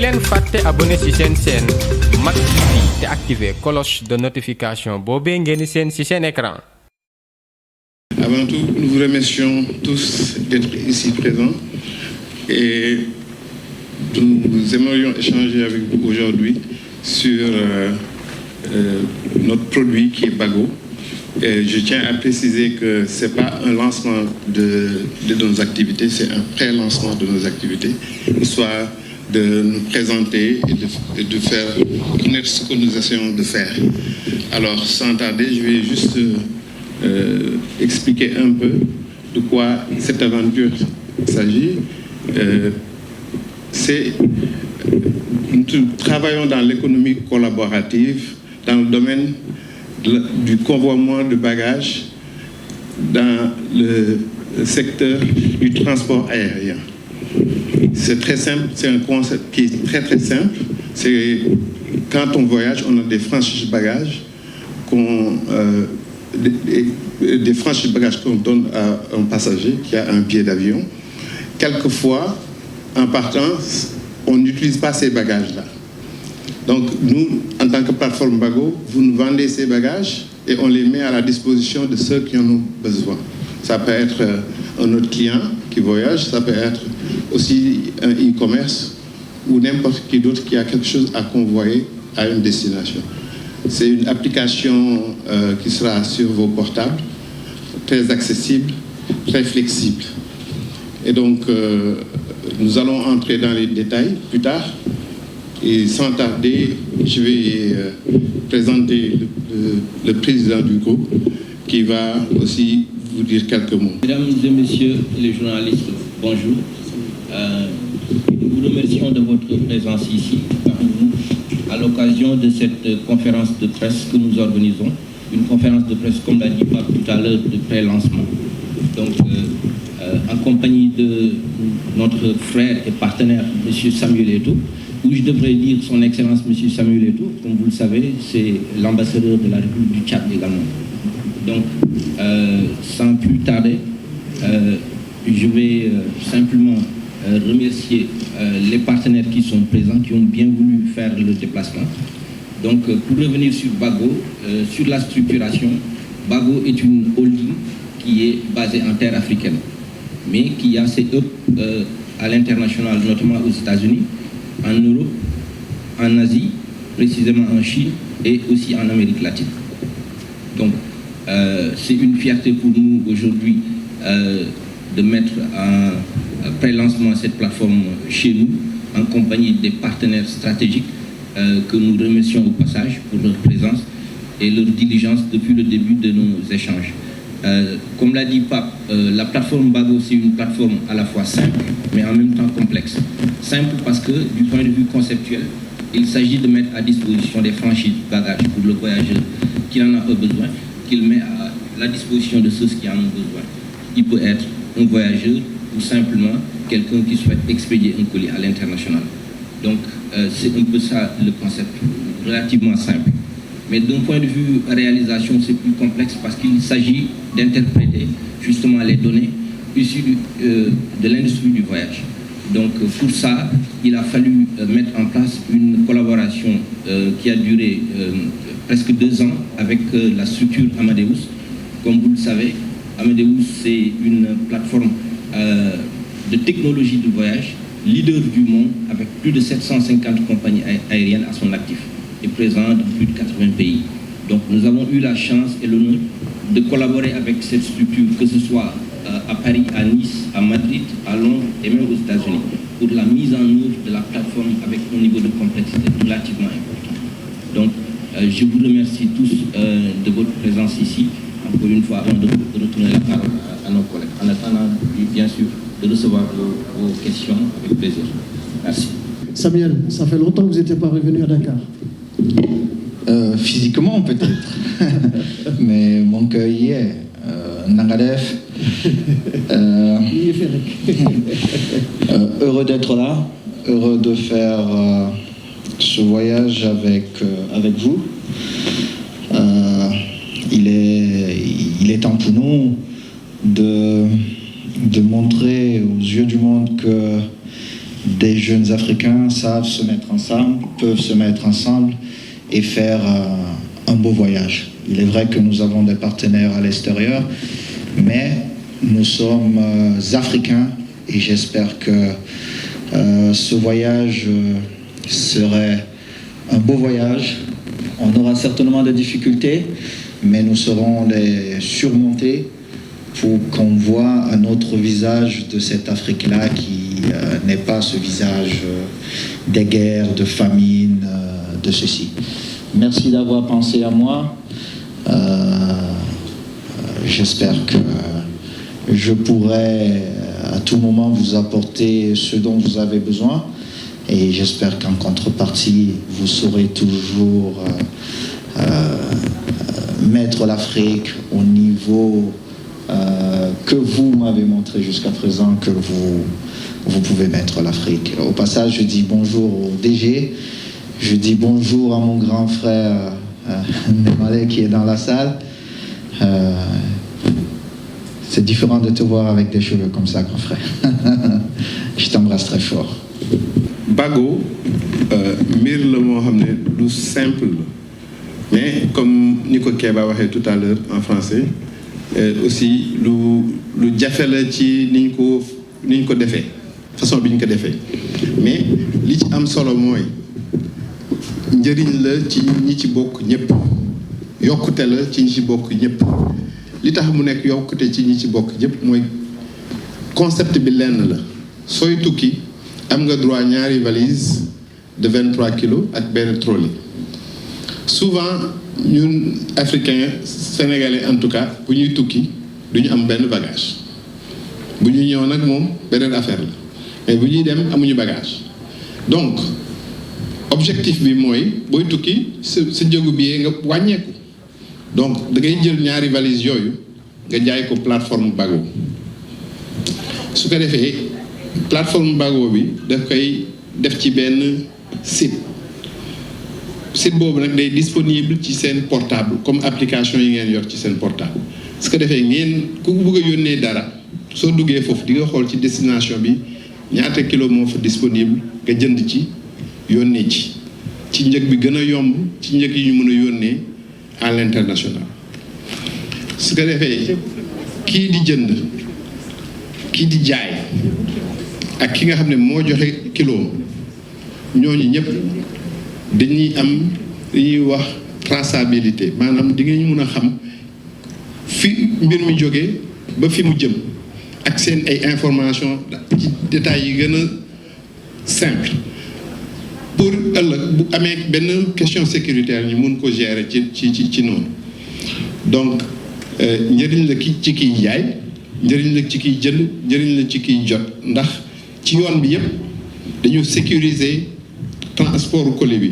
leen fàtte abonné ci seen chaîne Mak TV te activer cloche de notification boobee ngeen seen ci seen écran. Avant tout, nous vous remercions tous d'être ici présents et nous aimerions échanger avec vous aujourd'hui sur notre produit qui est Bago. Et je tiens à préciser que ce n'est pas un lancement de nos activités, c'est un pré-lancement de nos activités, soit de nous présenter et de faire connaître ce que nous essayons de faire. Alors, sans tarder, je vais juste expliquer un peu de quoi cette aventure s'agit. Nous travaillons dans l'économie collaborative, dans le domaine du convoiement de bagages, dans le secteur du transport aérien. C'est très simple, c'est un concept qui est très très simple. C'est quand on voyage, on a des franchises bagages des franchises bagages qu'on donne à un passager qui a un billet d'avion. Quelquefois, en partant, on n'utilise pas ces bagages-là. Donc, nous, en tant que plateforme Bago, vous nous vendez ces bagages et on les met à la disposition de ceux qui en ont besoin. Ça peut être un autre client qui voyage, ça peut être aussi un e-commerce ou n'importe qui d'autre qui a quelque chose à convoyer à une destination. C'est une application qui sera sur vos portables, très accessible, très flexible. Et donc, nous allons entrer dans les détails plus tard. Et sans tarder, je vais présenter le président du groupe qui va aussi vous dire quelques mots. Mesdames et messieurs les journalistes, bonjour. Nous vous remercions de votre présence ici parmi nous à l'occasion de cette conférence de presse que nous organisons. Une conférence de presse, comme l'a dit Pape tout à l'heure, de pré-lancement. Donc, en compagnie de notre frère et partenaire, M. Samuel Eto'o, ou je devrais dire son Excellence M. Samuel Eto'o, comme vous le savez, c'est l'ambassadeur de la République du Tchad également. Donc, sans plus tarder, je vais simplement remercier les partenaires qui sont présents, qui ont bien voulu faire le déplacement. Donc, pour revenir sur Bago, sur la structuration, Bago est une holding qui est basée en terre africaine, mais qui a ses hubs à l'international, notamment aux États-Unis, en Europe, en Asie, précisément en Chine et aussi en Amérique latine. Donc, c'est une fierté pour nous aujourd'hui de mettre en pré-lancement cette plateforme chez nous, en compagnie des partenaires stratégiques que nous remercions au passage pour leur présence et leur diligence depuis le début de nos échanges. Comme l'a dit Pape, la plateforme Bago, c'est une plateforme à la fois simple, mais en même temps complexe. Simple parce que, du point de vue conceptuel, il s'agit de mettre à disposition des franchises bagages pour le voyageur qui n'en a pas besoin, qu'il met à la disposition de ceux qui en ont besoin. Il peut être un voyageur ou simplement quelqu'un qui souhaite expédier un colis à l'international. Donc, c'est un peu ça le concept, relativement simple. Mais d'un point de vue réalisation, c'est plus complexe parce qu'il s'agit d'interpréter justement les données issues de l'industrie du voyage. Donc pour ça, il a fallu mettre en place une collaboration qui a duré presque 2 ans avec la structure Amadeus. Comme vous le savez, Amadeus, c'est une plateforme de technologie du voyage, leader du monde avec plus de 750 compagnies aériennes à son actif et présent dans plus de 80 pays. Donc nous avons eu la chance et l'honneur de collaborer avec cette structure, que ce soit à Paris, à Nice, à Madrid, à Londres et même aux États-Unis, pour la mise en œuvre de la plateforme avec un niveau de complexité relativement important. Donc je vous remercie tous de votre présence ici, encore une fois, avant de retourner la parole à nos collègues. En attendant, bien sûr, de recevoir vos questions avec plaisir. Merci. Samuel, ça fait longtemps que vous n'étiez pas revenu à Dakar. Physiquement peut-être, mais mon cœur y est. Nangadef, heureux d'être là, heureux de faire ce voyage avec vous. Il est temps pour nous de montrer aux yeux du monde que des jeunes Africains savent se mettre ensemble, peuvent se mettre ensemble et faire un beau voyage. Il est vrai que nous avons des partenaires à l'extérieur, mais nous sommes Africains et j'espère que ce voyage serait un beau voyage. On aura certainement des difficultés, mais nous saurons les surmonter pour qu'on voit un autre visage de cette Afrique-là qui n'est pas ce visage des guerres, de famine, de ceci. Merci d'avoir pensé à moi. J'espère que je pourrai à tout moment vous apporter ce dont vous avez besoin et j'espère qu'en contrepartie, vous saurez toujours mettre l'Afrique au niveau que vous m'avez montré jusqu'à présent que vous pouvez mettre l'Afrique. Au passage, je dis bonjour au DG, je dis bonjour à mon grand frère Nemale qui est dans la salle. C'est différent de te voir avec des cheveux comme ça, grand frère. Je t'embrasse très fort. Bago, mbir la moo xam ne lu simple la mais comme ni ko Keba waxee tout à l'heure en français aussi lu jafe la ci niñ ko defee façon bi ñu ko defee mais li ci am solo mooy njëriñ la ci ñi ci bokk ñëpp yokkute la ci ñi ci bokk ñëpp li tax mu nekk yokkute ci ñi ci bokk ñëpp mooy concept bi lenn la sooy tukki am nga droit ñaari valise de 23 kilos ak benn trolley souvent ñun africains sénégalais en tout cas bu ñuy tukki duñu am benn bagage bu ñuy ñëw nag moom beneen affaire la mais bu ñuy dem amuñu bagage donc objectif bi mooy booy tukki sa njëgu billet nga wàññeeku donc da ngay jël ñaari valise yooyu nga jaay ko plateforme Bago su ko defee plateforme Bago bi daf koy def ci benn site boobu nag day disponible ci seen portable comme application yi ngeen yor ci seen portable su ko defee ngeen ku bëgg a yónnee dara soo duggee foofu di nga xool ci destination bi ñaata kilo moo fa disponible nga jënd ci yónnee ci njëg bi gën a yomb ci njëg yi ñu mën a yónnee à l'international su ko defee kii di jënd kii di jaay ak ki nga xam ne moo joxe kilo ñooñu ñëpp dañuy am li ñuy wax traçabilité maanaam di nga mën a xam fi mbir mi jógee ba fi mu jëm ak seen ay information ci détails yi gën a simple pour ëllëg bu amee benn question sécuritaire ñu mun ko gérer ci noonu donc njëriñ la ci kiy jaay njëriñ la ci kiy jënd njëriñ la ci kiy jot ndax ci yoon bi yëpp dañu sécuriser transport colis bi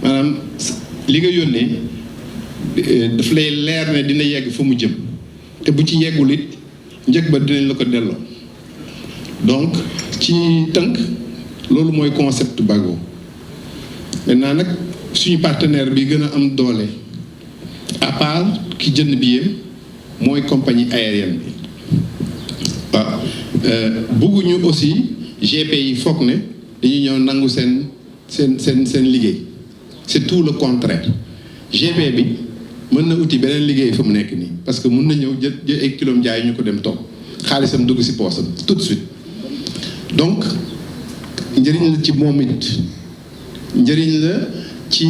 maanaam li nga yónnee daf lay leer ne dina yegg fa mu jëm te bu ci yeggul it njëg ba dinañ la ko delloo donc ci tënk loolu mooy concept Bago maintenant nag suñu partenaire bi gën a am doole à part ki jënd billet mooy compagnie aérienne bi waaw bëgguñu aussi GP yi foog ne dañuy ñëw nangu seen liggéey c'est tout le contraire GP bi mën na uti beneen liggéey fa mu nekk nii parce que mën na ñëw jël ay kilom jaay ñu ko dem toog xaalisam dugg ci poosam tout de suite donc njëriñ la ci moom it njëriñ la ci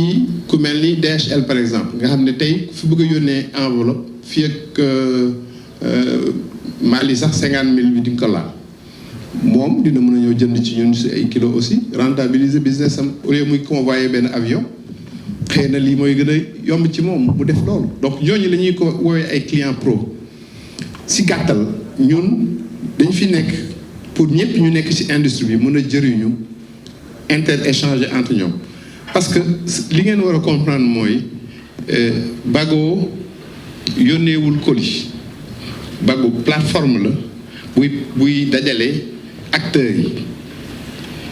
ku mel ni DHL par exemple nga xam ne tey fi bëgg a yónnee enveloppe fii ak Mali sax 50 000 bi di nga ko laal moom dina mën a ñëw jënd ci ñun ci ay kilos aussi rentabiliser business am au lieu muy convoyer benn avion xëy na lii mooy gën a yomb ci moom mu def loolu donc ñooñu la ñuy ko woowee ay client pro si gàttal ñun dañ fi nekk pour ñëpp ñu nekk ci industrie bi mën a jëriñu inter-échanger entre ñoom parce que li ngeen war a comprendre mooy Bago yónneewul colis Bago plateforme la buy dajale acteurs yi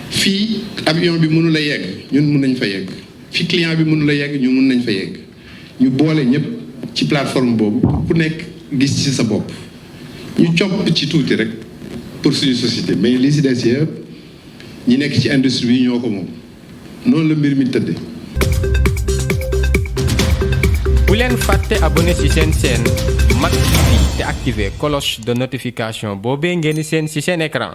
fii avion bi mënu la yegg ñun mën nañ fa yegg fii client bi mënu la yegg ñun mën nañ fa yegg ñu boole ñëpp ci plateforme boobu ku nekk gis ci sa bopp ñu comp ci tuuti rek pour suñu société mais li si des yëpp ñi nekk ci industrie bi ñoo ko moom noonu la mbir mi tëddee. bu leen fàtte abonné ci seen chaîne Mak TV te activer cloche de notification boobee ngeen di seen ci seen écran.